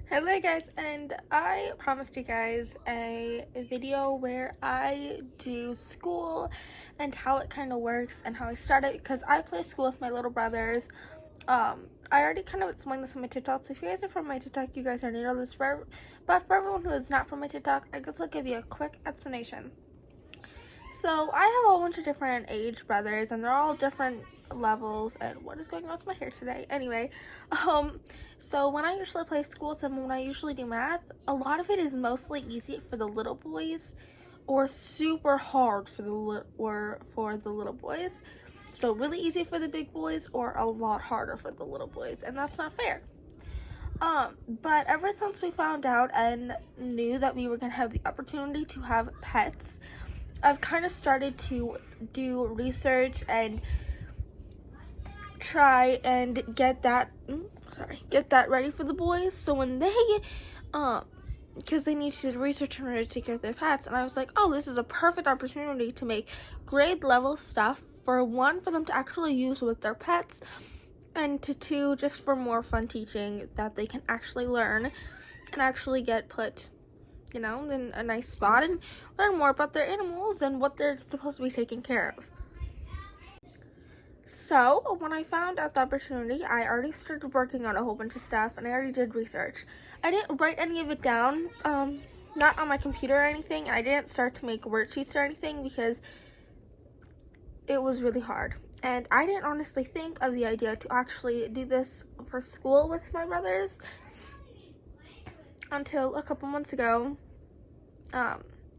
Hello guys, and I promised you guys a video where I do school and how it kind of works and how I started, because I play school with my little brothers. I already kind of explained this on my TikTok, so if you guys are from my TikTok, you guys already know this. But for everyone who is not from my TikTok, I guess I'll give you a quick explanation. So I have a whole bunch of different age brothers, and they're all different levels. And what is going on with my hair today? Anyway, so when I usually play school with them, when I usually do math, a lot of it is mostly easy for the little boys, or super hard for the little boys. So really easy for the big boys, or a lot harder for the little boys, and that's not fair. But ever since we found out and knew that we were gonna have the opportunity to have pets, I've kind of started to do research and try and get that ready for the boys. So when they because they need to do research in order to take care of their pets, and I was like, oh, this is a perfect opportunity to make grade level stuff, for one, for them to actually use with their pets, and to two, just for more fun teaching that they can actually learn and actually get put in a nice spot and learn more about their animals and what they're supposed to be taking care of. So when I found out the opportunity, I already started working on a whole bunch of stuff, and I already did research. I didn't write any of it down, not on my computer or anything, and I didn't start to make worksheets or anything because it was really hard. And I didn't honestly think of the idea to actually do this for school with my brothers until a couple months ago,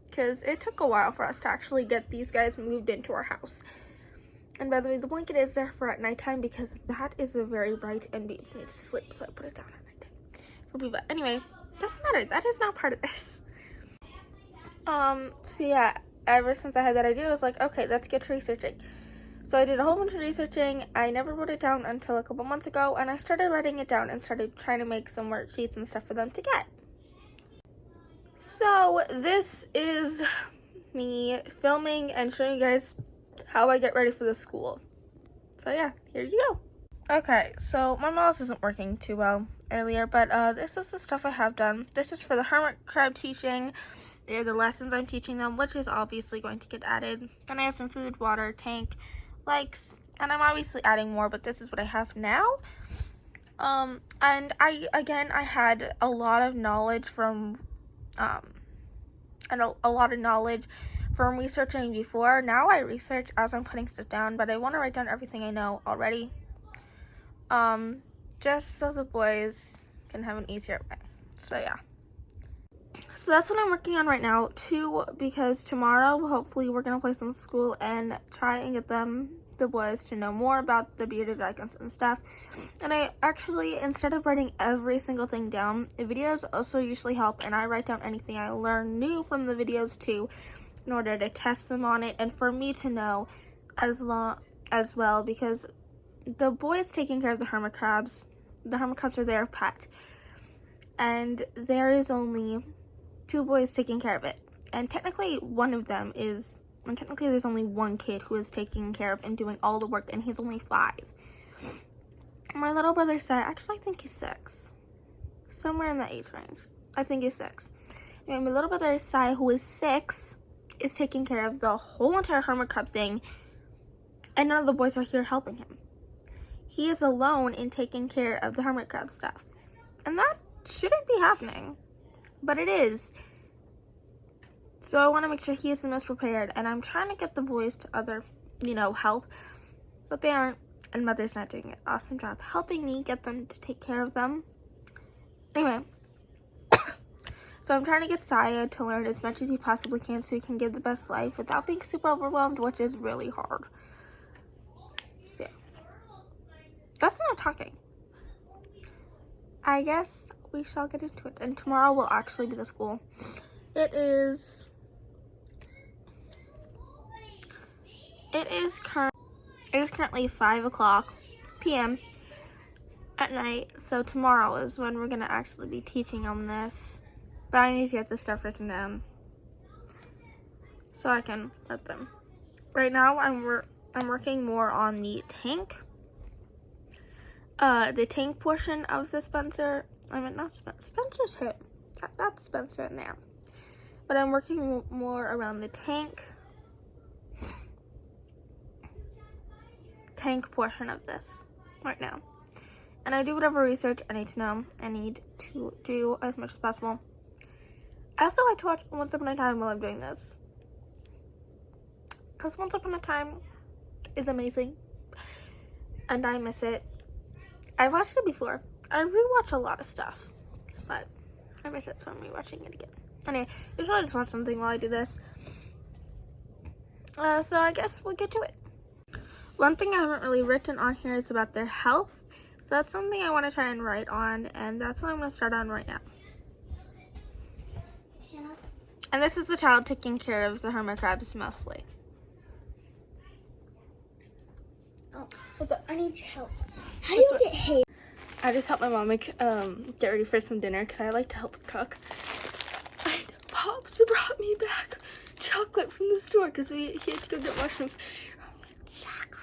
because it took a while for us to actually get these guys moved into our house. And by the way, the blanket is there for at nighttime because that is a very bright and Beebs needs to sleep, so I put it down at nighttime. But anyway, doesn't matter. That is not part of this. So yeah, ever since I had that idea, I was like, okay, let's get researching. So I did a whole bunch of researching. I never wrote it down until a couple months ago, and I started writing it down and started trying to make some worksheets and stuff for them to get. So this is me filming and showing you guys how I get ready for the school. So yeah, here you go. Okay, so my mouse isn't working too well earlier, but this is the stuff I have done. This is for the hermit crab teaching. They're the lessons I'm teaching them, which is obviously going to get added. And I have some food, water, tank, likes, and I'm obviously adding more, but this is what I have now. And I had a lot of knowledge from from researching before. Now I research as I'm putting stuff down, but I want to write down everything I know already, just so the boys can have an easier way. So yeah, so that's what I'm working on right now too, because tomorrow hopefully we're gonna play some school and try and get the boys to know more about the bearded dragons and stuff. And I actually, instead of writing every single thing down, the videos also usually help, and I write down anything I learn new from the videos too, in order to test them on it, and for me to know as well, because the boys taking care of the hermit crabs are their pet, and there is only 2 boys taking care of it, and technically there's only 1 kid who is taking care of and doing all the work, and he's only 5. My little brother said, actually I think he's 6, somewhere in that age range. I think he's 6. Anyway, my little brother Sai, who is 6, is taking care of the whole entire hermit crab thing, and none of the boys are here helping him. He is alone in taking care of the hermit crab stuff, and that shouldn't be happening, but it is. So I want to make sure he is the most prepared, and I'm trying to get the boys to other help, but they aren't, and Mother's not doing an awesome job helping me get them to take care of them. Anyway, so I'm trying to get Saya to learn as much as he possibly can so he can give the best life without being super overwhelmed, which is really hard. So yeah, that's enough talking. I guess we shall get into it, and tomorrow will actually be the school. It is currently 5:00 p.m. at night, so tomorrow is when we're gonna actually be teaching them this. But I need to get this stuff written down so I can let them. Right now, I'm working more on the tank portion of the Spencer, I mean, not Spencer's hip. That's Spencer in there. But I'm working more around the tank portion of this right now. And I do whatever research I need to know. I need to do as much as possible. I also like to watch Once Upon a Time while I'm doing this, because Once Upon a Time is amazing and I miss it. I've watched it before. I rewatch a lot of stuff, but I miss it, so I'm rewatching it again. Anyway, usually I just watch something while I do this. So I guess we'll get to it. One thing I haven't really written on here is about their health. So that's something I want to try and write on, and that's what I'm going to start on right now. And this is the child taking care of the hermit crabs mostly. Oh, hold on, I need your help. How do you get hay? I just helped my mom get ready for some dinner because I like to help her cook. And Pops brought me back chocolate from the store because he had to go get mushrooms. Chocolate.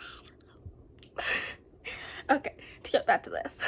Okay, to get back to this.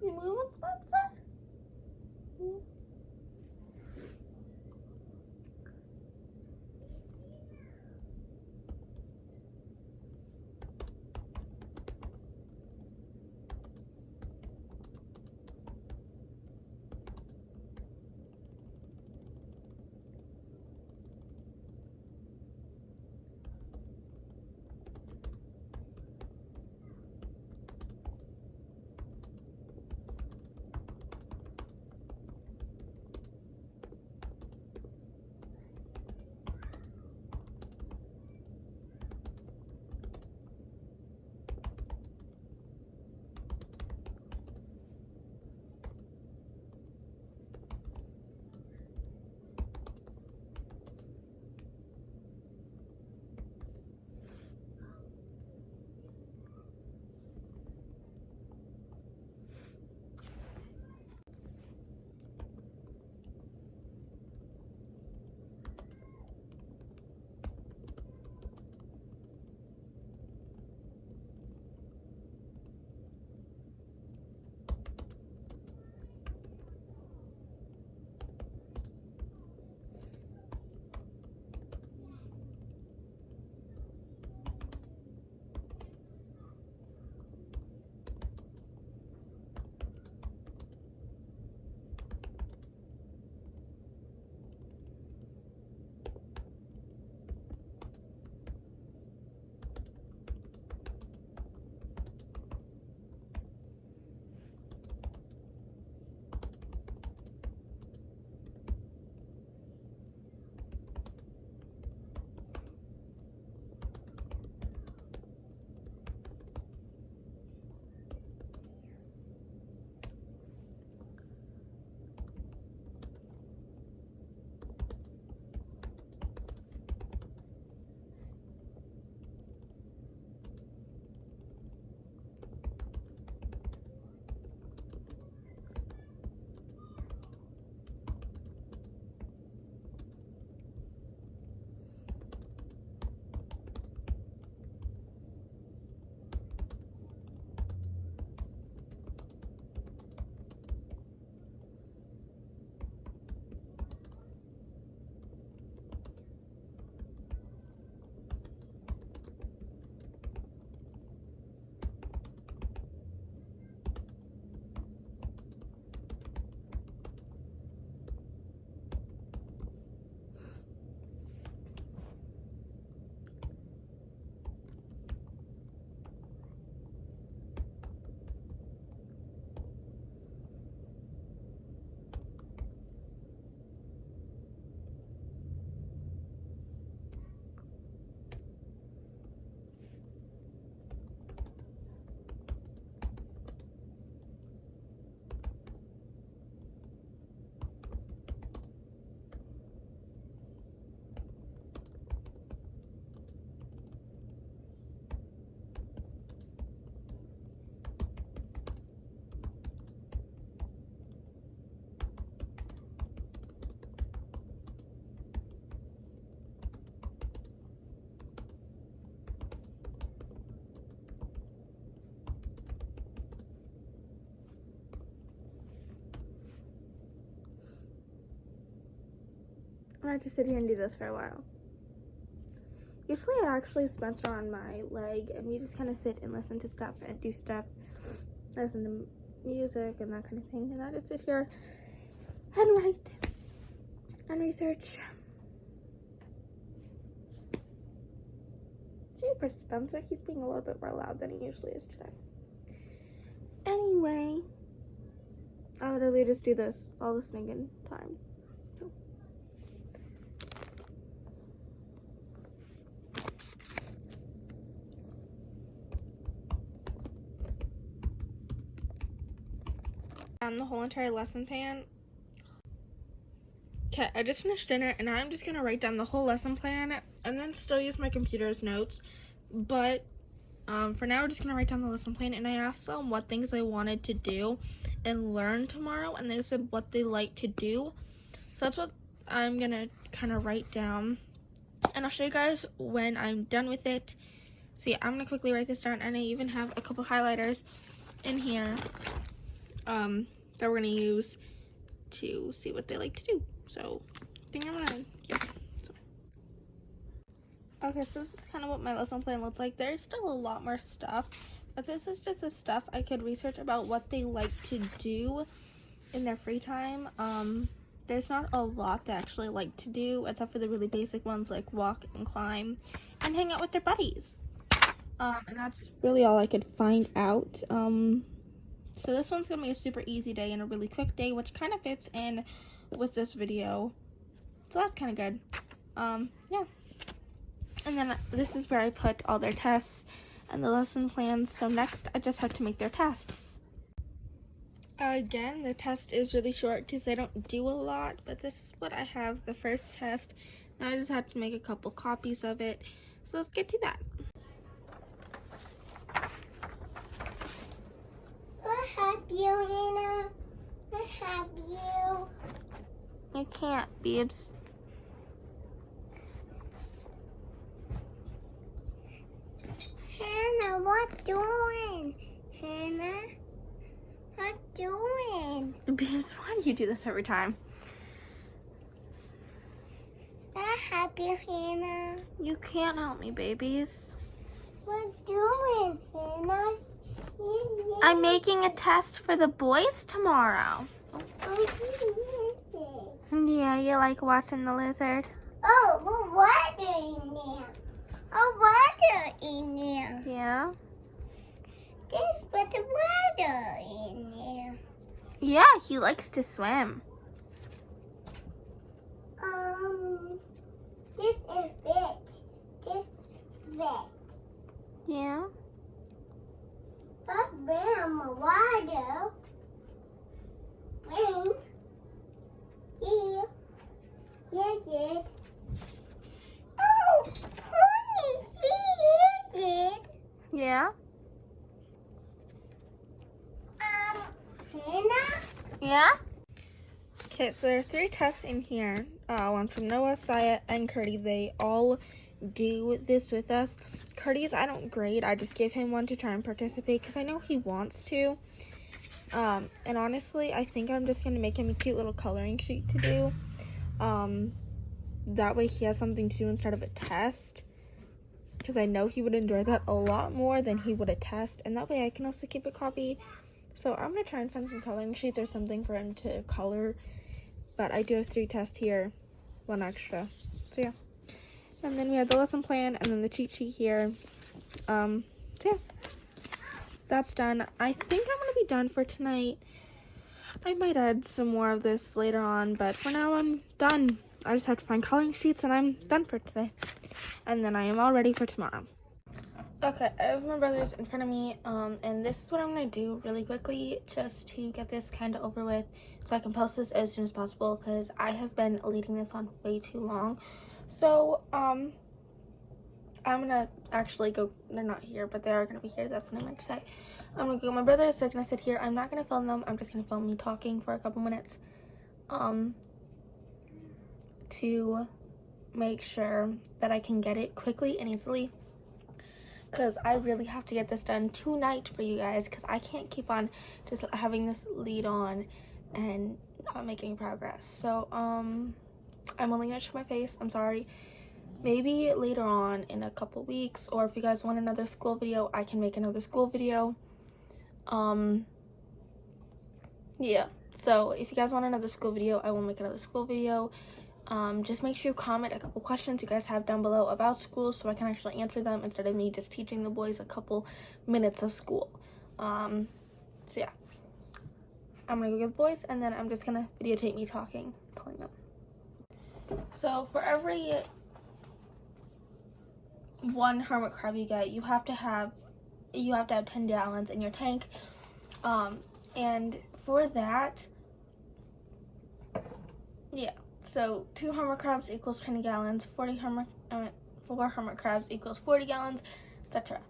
You moving, Spencer? And I just sit here and do this for a while. Usually I actually Spencer on my leg and we just kind of sit and listen to stuff and do stuff, listen to music and that kind of thing. And I just sit here and write and research. Jeepers, Spencer, he's being a little bit more loud than he usually is today. Anyway, I literally just do this all the stinking time. On the whole entire lesson plan. Okay, I just finished dinner and I'm just gonna write down the whole lesson plan and then still use my computer's notes. But for now, we're just gonna write down the lesson plan. And I asked them what things they wanted to do and learn tomorrow, and they said what they like to do. So that's what I'm gonna kind of write down, and I'll show you guys when I'm done with it. See, I'm gonna quickly write this down, and I even have a couple highlighters in here that we're gonna use to see what they like to do. So I think I'm gonna, yeah. Okay, so this is kind of what my lesson plan looks like. There's still a lot more stuff, but this is just the stuff I could research about what they like to do in their free time. There's not a lot they actually like to do, except for the really basic ones like walk and climb and hang out with their buddies. And that's really all I could find out. So this one's gonna be a super easy day and a really quick day, which kind of fits in with this video. So that's kind of good. Yeah. And then this is where I put all their tests and the lesson plans. So next, I just have to make their tests. Again, the test is really short because they don't do a lot, but this is what I have, the first test. Now I just have to make a couple copies of it. So let's get to that. I have you, Hannah. I have you. You can't, Beebs. Hannah, what doing? Hannah, what doing? Beebs, why do you do this every time? I have you, Hannah. You can't help me, babies. What doing, Hannah? Yeah. I'm making a test for the boys tomorrow. Yeah, you like watching the lizard? Oh, well, water in there. Oh, water in there. Yeah? There's with the water in there. Yeah, he likes to swim. This is it. This is it. Yeah? But where's my water? And here. Here's it. Oh, Pony, see, here's it. Yeah? Hannah? Yeah? Okay, so there are 3 tests in here. One from Noah, Saya, and Curdy. They all do this with us. Curdy's I don't grade. I just give him one to try and participate because I know he wants to. And honestly, I think I'm just going to make him a cute little coloring sheet to do. That way he has something to do instead of a test. Because I know he would enjoy that a lot more than he would a test. And that way I can also keep a copy. So I'm going to try and find some coloring sheets or something for him to color. But I do have 3 tests here. 1 extra. So yeah. And then we have the lesson plan and then the cheat sheet here. So yeah. That's done. I think I'm going to be done for tonight. I might add some more of this later on. But for now I'm done. I just have to find coloring sheets and I'm done for today. And then I am all ready for tomorrow. Okay, I have my brothers in front of me, and this is what I'm going to do really quickly just to get this kind of over with so I can post this as soon as possible because I have been leading this on way too long. So, I'm going to actually go, they're not here, but they are going to be here, that's what I meant to say. I'm going to go, my brothers, they're going to sit here. I'm not going to film them, I'm just going to film me talking for a couple minutes, to make sure that I can get it quickly and easily. Because I really have to get this done tonight for you guys. Because I can't keep on just having this lead on and not making progress. So, I'm only gonna show my face. I'm sorry. Maybe later on in a couple weeks, or if you guys want another school video, I can make another school video. Yeah, so if you guys want another school video, I will make another school video. Just make sure you comment a couple questions you guys have down below about school so I can actually answer them instead of me just teaching the boys a couple minutes of school. So yeah, I'm gonna go get the boys, and then I'm just gonna videotape me telling them. So for every one hermit crab you get, you have to have 10 gallons in your tank. And for that, yeah, so 2 hermit crabs equals 20 gallons, 4 hermit crabs equals 40 gallons, etc.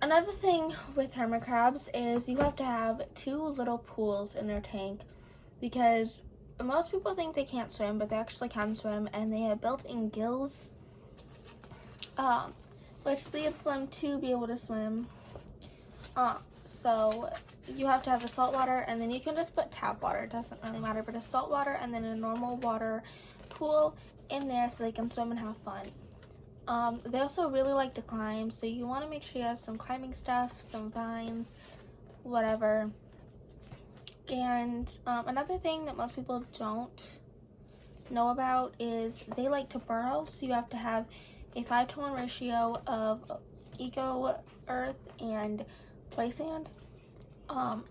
Another thing with hermit crabs is you have to have 2 little pools in their tank, because most people think they can't swim, but they actually can swim, and they have built-in gills, which leads them to be able to swim. So you have to have the salt water, and then you can just put tap water, it doesn't really matter, but a salt water and then a normal water pool in there so they can swim and have fun. They also really like to climb, so you want to make sure you have some climbing stuff, some vines, whatever. And another thing that most people don't know about is they like to burrow, so you have to have a 5-to-1 ratio of eco earth and play sand.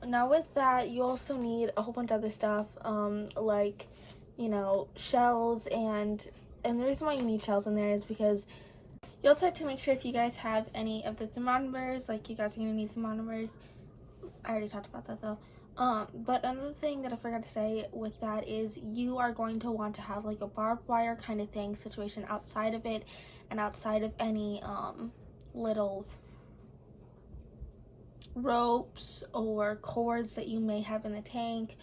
Now with that, you also need a whole bunch of other stuff, like, you know, shells, and the reason why you need shells in there is because you also have to make sure if you guys have any of the thermometers, like you guys are gonna need thermometers. I already talked about that though. But another thing that I forgot to say with that is you are going to want to have like a barbed wire kind of thing situation outside of it, and outside of any little ropes or cords that you may have in the tank.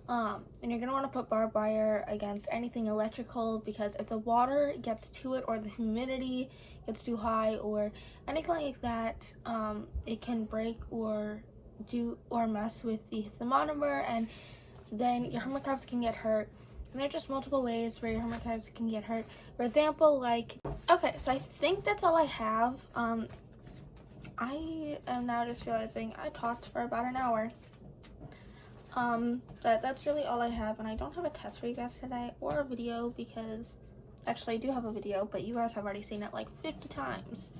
And you're going to want to put barbed wire against anything electrical, because if the water gets to it or the humidity gets too high or anything like that, it can break or mess with the thermometer, and then your hermit crabs can get hurt. And there are just multiple ways where your hermit crabs can get hurt. For example, like, okay, so I think that's all I have. I am now just realizing I talked for about an hour. But that's really all I have, and I don't have a test for you guys today or a video, because actually I do have a video, but you guys have already seen it like 50 times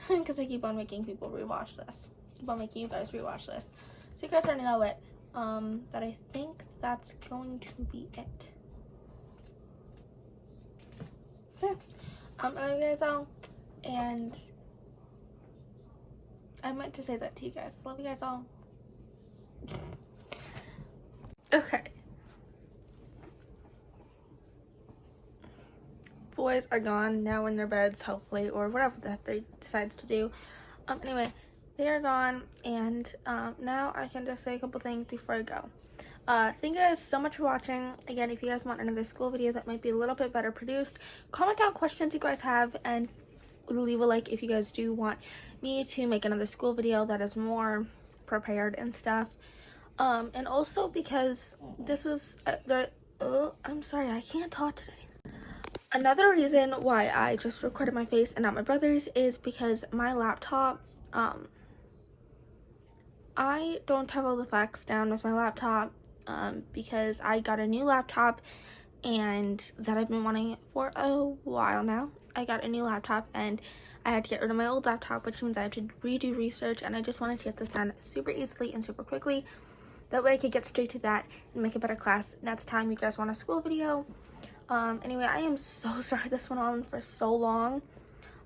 because I keep on making people rewatch this, keep on making you guys rewatch this, so you guys already know it. But I think that's going to be it. Yeah. I love you guys all, and I meant to say that to you guys. I love you guys all. Okay. Boys are gone now in their beds, hopefully, or whatever that they decides to do. Anyway, they are gone, and now I can just say a couple things before I go. Thank you guys so much for watching. Again, if you guys want another school video that might be a little bit better produced, comment down questions you guys have, and leave a like if you guys do want me to make another school video that is more prepared and stuff. And also because this was I'm sorry, I can't talk today. Another reason why I just recorded my face and not my brother's is because my laptop, I don't have all the facts down with my laptop, because I got a new laptop, and that I've been wanting for a while now. I got a new laptop, and I had to get rid of my old laptop, which means I have to redo research, and I just wanted to get this done super easily and super quickly. That way I could get straight to that and make a better class next time you guys want a school video. Anyway, I am so sorry this went on for so long,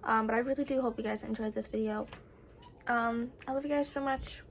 but I really do hope you guys enjoyed this video. I love you guys so much.